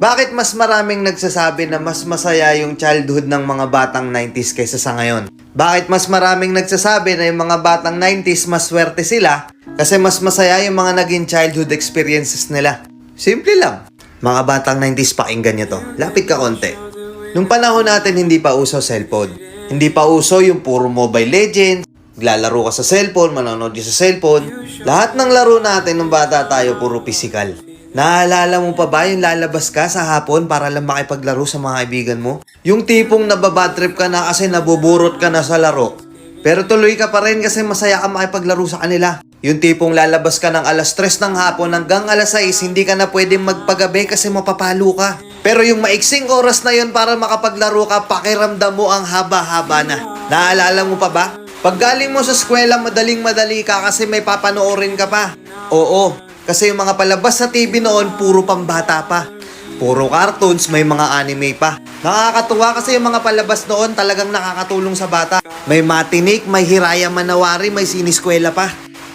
Bakit mas maraming nagsasabi na mas masaya yung childhood ng mga batang 90s kaysa sa ngayon? Bakit mas maraming nagsasabi na yung mga batang 90s mas swerte sila kasi mas masaya yung mga naging childhood experiences nila? Simple lang. Mga batang 90s, pakinggan nyo to. Lapit ka konti. Nung panahon natin hindi pa uso cellphone. Hindi pa uso yung puro Mobile Legends. Naglalaro ka sa cellphone, manonood sa cellphone. Lahat ng laro natin nung bata tayo puro physical. Naalala mo pa ba yung lalabas ka sa hapon para lang makipaglaro sa mga kaibigan mo? Yung tipong nababadtrip ka na kasi nabuburot ka na sa laro. Pero tuloy ka pa rin kasi masaya ka makipaglaro sa kanila. Yung tipong lalabas ka ng alas 3 ng hapon hanggang alas 6, hindi ka na pwedeng magpagabi kasi mapapalo ka. Pero yung maiksing oras na yon para makapaglaro ka, pakiramdam mo ang haba-haba na. Naalala mo pa ba? Pag galing mo sa eskwela, madaling-madali ka kasi may papanoorin ka pa. Oo. Kasi yung mga palabas sa TV noon, puro pambata pa. Puro cartoons, may mga anime pa. Nakakatuwa kasi yung mga palabas noon talagang nakakatulong sa bata. May Matinik, may Hiraya Manawari, may Siniskwela pa.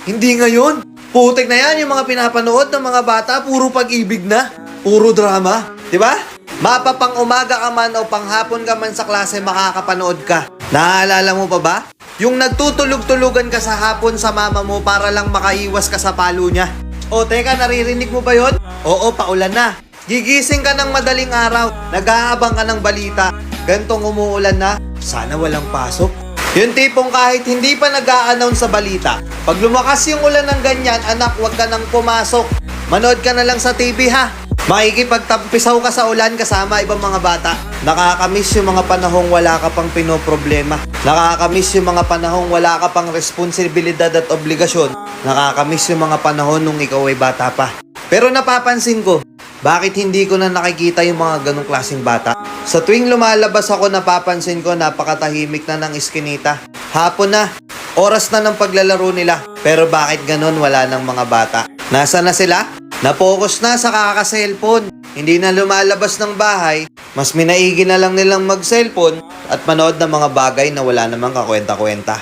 Hindi ngayon. Putik na yan yung mga pinapanood ng mga bata, puro pag-ibig na. Puro drama. Diba? Mapapang umaga ka man o panghapon ka man sa klase, makakapanood ka. Naalala mo pa ba? Yung nagtutulog-tulugan ka sa hapon sa mama mo para lang makaiwas ka sa palo niya. O teka, naririnig mo ba yon? Oo, paulan na. Gigising ka ng madaling araw. Nag-aabang ka ng balita. Gantong umuulan na, sana walang pasok. Yung tipong kahit hindi pa nag-a-announce sa balita, pag lumakas yung ulan ng ganyan, anak, wag ka nang pumasok. Manood ka na lang sa TV ha. Makikipagtampisaw ka sa ulan kasama ibang mga bata. Nakakamiss yung mga panahong wala ka pang pinoproblema. Nakakamiss yung mga panahong wala ka pang responsibilidad at obligasyon. Nakakamiss yung mga panahon nung ikaw ay bata pa. Pero napapansin ko, bakit hindi ko na nakikita yung mga ganong klaseng bata? Sa tuwing lumalabas ako, napapansin ko napakatahimik na ng iskinita. Hapon na, oras na ng paglalaro nila. Pero bakit ganon wala ng mga bata? Nasa na sila? Na-focus na sa kaka-cellphone. Hindi na lumalabas ng bahay. Mas minaigi na lang nilang mag-cellphone at manood ng mga bagay na wala namang kakwenta-kwenta.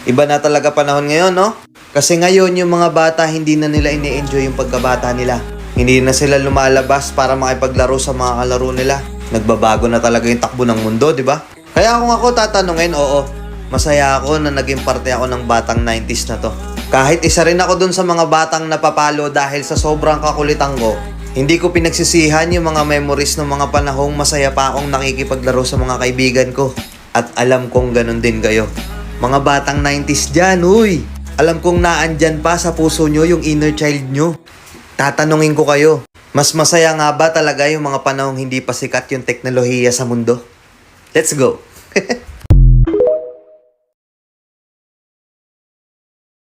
Iba na talaga panahon ngayon, no? Kasi ngayon yung mga bata hindi na nila ini-enjoy yung pagkabata nila. Hindi na sila lumalabas para makipaglaro sa mga kalaro nila. Nagbabago na talaga yung takbo ng mundo, di ba? Kaya kung ako tatanungin, oo, masaya ako na naging parte ako ng batang 90s na to. Kahit isa rin ako dun sa mga batang napapalo dahil sa sobrang kakulitan ko, hindi ko pinagsisihan yung mga memories ng mga panahong masaya pa akong nakikipaglaro sa mga kaibigan ko. At alam kong ganun din kayo. Mga batang 90s dyan, uy! Alam kong naandyan pa sa puso nyo yung inner child nyo. Tatanungin ko kayo, mas masaya nga ba talaga yung mga panahong hindi pa sikat yung teknolohiya sa mundo? Let's go!